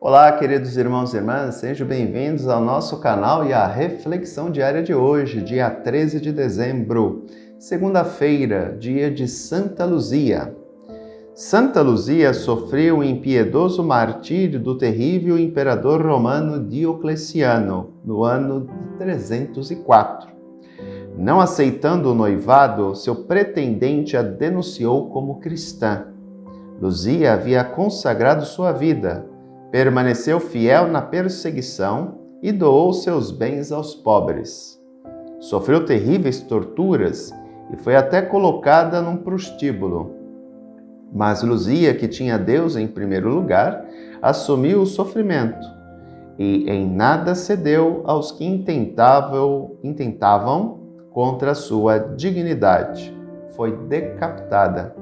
Olá, queridos irmãos e irmãs, sejam bem-vindos ao nosso canal e à reflexão diária de hoje, dia 13 de dezembro, segunda-feira, dia de Santa Luzia. Santa Luzia sofreu o impiedoso martírio do terrível imperador romano Diocleciano, no ano de 304. Não aceitando o noivado, seu pretendente a denunciou como cristã. Luzia havia consagrado sua vida, permaneceu fiel na perseguição e doou seus bens aos pobres. Sofreu terríveis torturas e foi até colocada num prostíbulo. Mas Luzia, que tinha Deus em primeiro lugar, assumiu o sofrimento e em nada cedeu aos que intentavam contra a sua dignidade. Foi decapitada.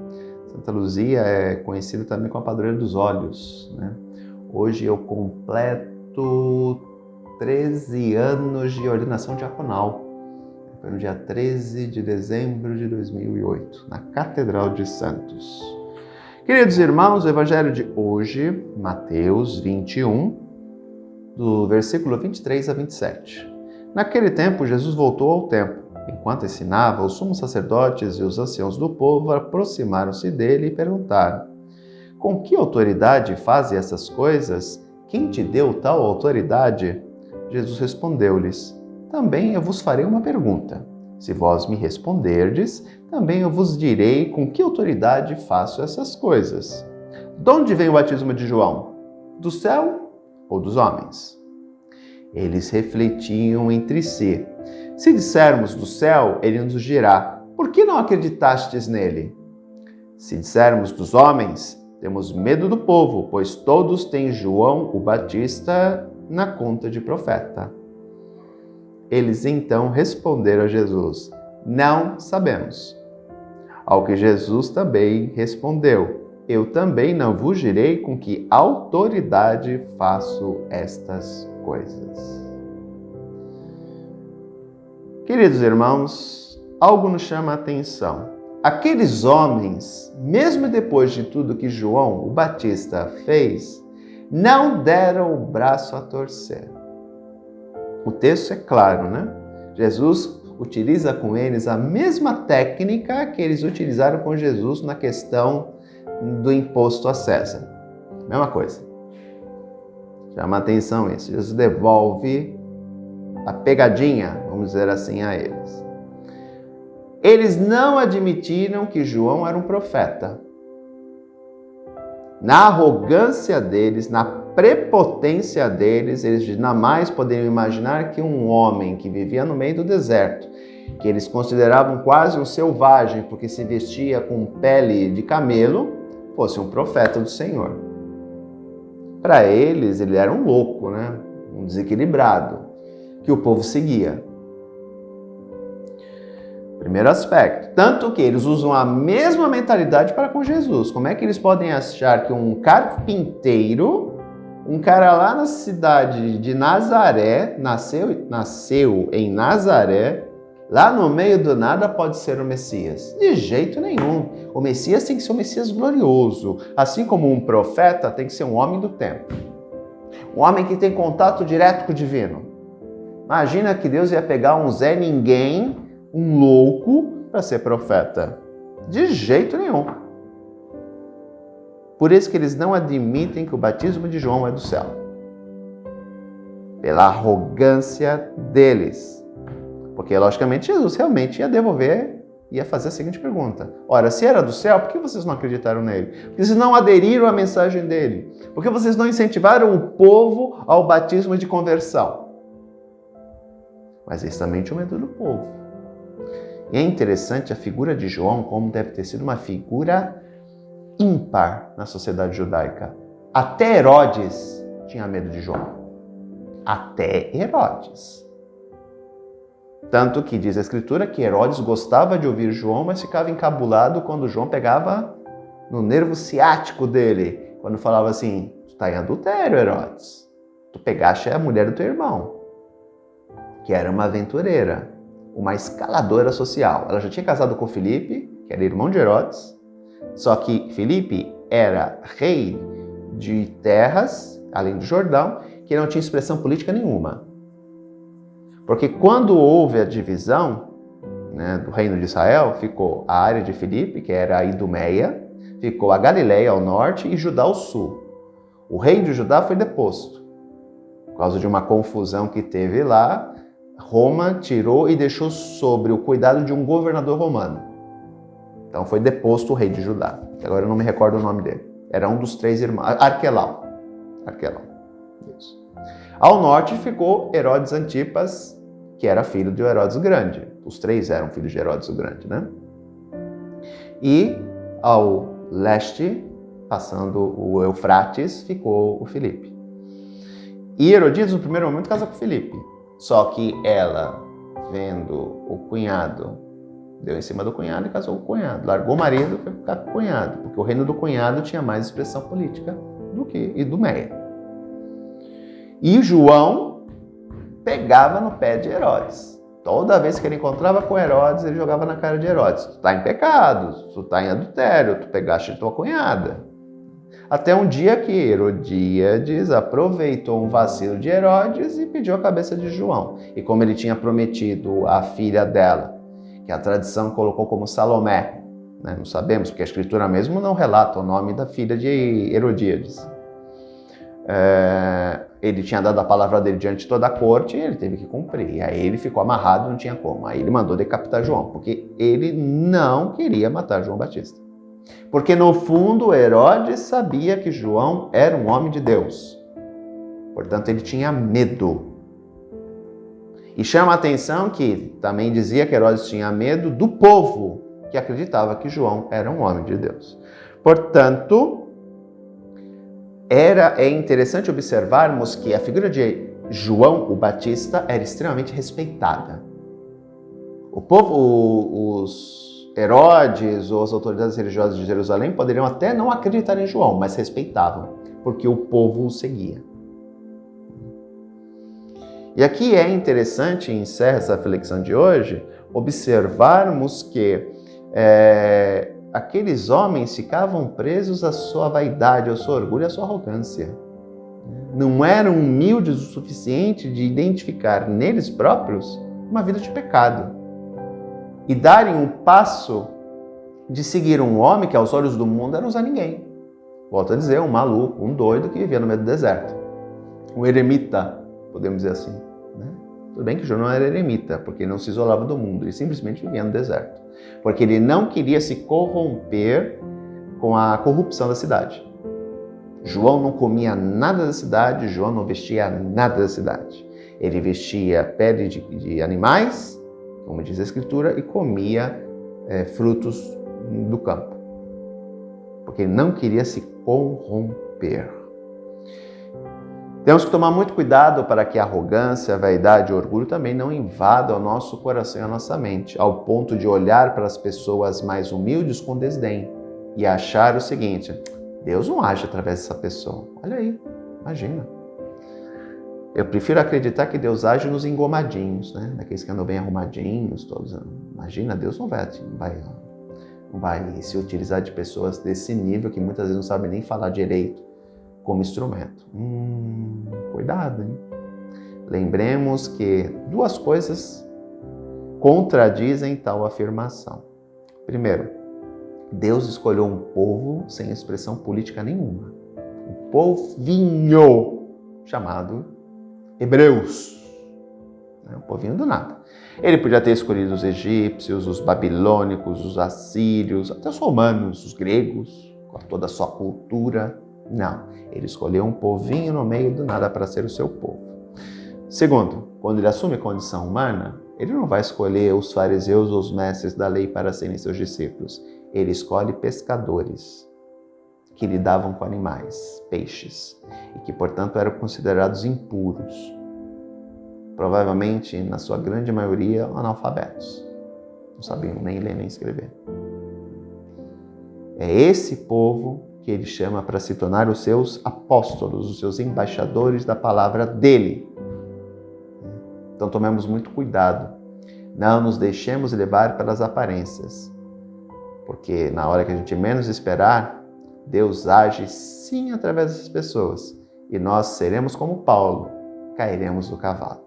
Santa Luzia é conhecida também como a padroeira dos olhos, né? Hoje eu completo 13 anos de ordenação diaconal. Foi no dia 13 de dezembro de 2008, na Catedral de Santos. Queridos irmãos, o evangelho de hoje, Mateus 21, do versículo 23 a 27. Naquele tempo, Jesus voltou ao templo. Enquanto ensinava, os sumos sacerdotes e os anciãos do povo aproximaram-se dele e perguntaram: com que autoridade fazem essas coisas? Quem te deu tal autoridade? Jesus respondeu-lhes: também eu vos farei uma pergunta. Se vós me responderdes, também eu vos direi com que autoridade faço essas coisas. De onde vem o batismo de João? Do céu ou dos homens? Eles refletiam entre si. Se dissermos do céu, ele nos dirá: por que não acreditastes nele? Se dissermos dos homens, temos medo do povo, pois todos têm João o Batista na conta de profeta. Eles então responderam a Jesus: não sabemos. Ao que Jesus também respondeu: eu também não vos direi com que autoridade faço estas coisas. Queridos irmãos, algo nos chama a atenção. Aqueles homens, mesmo depois de tudo que João o Batista fez, não deram o braço a torcer. O texto é claro, né? Jesus utiliza com eles a mesma técnica que eles utilizaram com Jesus na questão do imposto a César. Mesma coisa. Chama a atenção isso. Jesus devolve a pegadinha, vamos dizer assim, a eles. Eles não admitiram que João era um profeta. Na arrogância deles, na prepotência deles, eles jamais poderiam imaginar que um homem que vivia no meio do deserto, que eles consideravam quase um selvagem porque se vestia com pele de camelo, fosse um profeta do Senhor. Para eles, ele era um louco, né? Um desequilibrado, que o povo seguia. Primeiro aspecto, tanto que eles usam a mesma mentalidade para com Jesus. Como é que eles podem achar que um carpinteiro, um cara lá na cidade de Nazaré, nasceu em Nazaré, lá no meio do nada pode ser o Messias? De jeito nenhum. O Messias tem que ser um Messias glorioso, assim como um profeta tem que ser um homem do tempo. Um homem que tem contato direto com o divino. Imagina que Deus ia pegar um Zé Ninguém, um louco, para ser profeta. De jeito nenhum. Por isso que eles não admitem que o batismo de João é do céu. Pela arrogância deles. Porque, logicamente, Jesus realmente ia fazer a seguinte pergunta. Ora, se era do céu, por que vocês não acreditaram nele? Porque vocês não aderiram à mensagem dele? Por que vocês não incentivaram o povo ao batismo de conversão? Mas eles também tinham medo do povo. E é interessante a figura de João, como deve ter sido uma figura ímpar na sociedade judaica. Até Herodes tinha medo de João. Até Herodes. Tanto que diz a Escritura que Herodes gostava de ouvir João, mas ficava encabulado quando João pegava no nervo ciático dele. Quando falava assim: tu está em adultério, Herodes. Tu pegaste a mulher do teu irmão, que era uma aventureira, uma escaladora social. Ela já tinha casado com Filipe, que era irmão de Herodes, só que Filipe era rei de terras além do Jordão, que não tinha expressão política nenhuma. Porque quando houve a divisão, né, do reino de Israel, ficou a área de Filipe, que era a Idumeia, ficou a Galileia ao norte e Judá ao sul. O rei de Judá foi deposto. Por causa de uma confusão que teve lá, Roma tirou e deixou sob o cuidado de um governador romano. Então foi deposto o rei de Judá. Agora eu não me recordo o nome dele. Era um dos 3 irmãos. Arquelau. Isso. Ao norte ficou Herodes Antipas, que era filho de Herodes o Grande. Os 3 eram filhos de Herodes o Grande, né? E ao leste, passando o Eufrates, ficou o Filipe. E Herodíades, no primeiro momento, casa com Filipe. Só que ela, vendo o cunhado, deu em cima do cunhado e casou com o cunhado. Largou o marido e foi ficar com o cunhado, porque o reino do cunhado tinha mais expressão política do que Idumeia. E João pegava no pé de Herodes. Toda vez que ele encontrava com Herodes, ele jogava na cara de Herodes. Tu tá em pecado, tu tá em adultério, tu pegaste tua cunhada. Até um dia que Herodíades aproveitou um vacilo de Herodes e pediu a cabeça de João. E como ele tinha prometido a filha dela, que a tradição colocou como Salomé, né? Não sabemos, porque a escritura mesmo não relata o nome da filha de Herodíades. Ele tinha dado a palavra dele diante de toda a corte e ele teve que cumprir. E aí ele ficou amarrado, não tinha como. Aí ele mandou decapitar João, porque ele não queria matar João Batista. Porque no fundo Herodes sabia que João era um homem de Deus. Portanto, ele tinha medo. E chama a atenção que também dizia que Herodes tinha medo do povo que acreditava que João era um homem de Deus. Portanto, é interessante observarmos que a figura de João o Batista era extremamente respeitada. O povo, os Herodes ou as autoridades religiosas de Jerusalém poderiam até não acreditar em João, mas respeitavam, porque o povo o seguia. E aqui é interessante, e encerra essa reflexão de hoje, observarmos que aqueles homens ficavam presos à sua vaidade, ao seu orgulho e à sua arrogância. Não eram humildes o suficiente de identificar neles próprios uma vida de pecado e darem um passo de seguir um homem que aos olhos do mundo era um Zé Ninguém. Volto a dizer, um maluco, um doido que vivia no meio do deserto. Um eremita, podemos dizer assim. Né? Tudo bem que João não era eremita, porque ele não se isolava do mundo, ele simplesmente vivia no deserto. Porque ele não queria se corromper com a corrupção da cidade. João não comia nada da cidade, João não vestia nada da cidade. Ele vestia pele de animais, como diz a Escritura, e comia frutos do campo. Porque ele não queria se corromper. Temos que tomar muito cuidado para que a arrogância, a vaidade e o orgulho também não invadam o nosso coração e a nossa mente, ao ponto de olhar para as pessoas mais humildes com desdém e achar o seguinte: Deus não age através dessa pessoa. Olha aí, imagina. Eu prefiro acreditar que Deus age nos engomadinhos, né? Daqueles que andam bem arrumadinhos, todos. Imagina, Deus não vai se utilizar de pessoas desse nível que muitas vezes não sabem nem falar direito como instrumento. Cuidado, hein? Lembremos que 2 coisas contradizem tal afirmação. Primeiro, Deus escolheu um povo sem expressão política nenhuma. Um povinho chamado Hebreus. Um povinho do nada. Ele podia ter escolhido os egípcios, os babilônicos, os assírios, até os romanos, os gregos, com toda a sua cultura. Não, ele escolheu um povinho no meio do nada para ser o seu povo. Segundo, quando ele assume condição humana, ele não vai escolher os fariseus ou os mestres da lei para serem seus discípulos. Ele escolhe pescadores que lidavam com animais, peixes, e que, portanto, eram considerados impuros. Provavelmente, na sua grande maioria, analfabetos. Não sabiam nem ler nem escrever. É esse povo que ele chama para se tornar os seus apóstolos, os seus embaixadores da palavra dele. Então tomemos muito cuidado. Não nos deixemos levar pelas aparências. Porque na hora que a gente menos esperar, Deus age sim através dessas pessoas. e nós seremos como Paulo, cairemos do cavalo.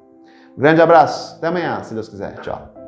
Um grande abraço, até amanhã, se Deus quiser. Tchau.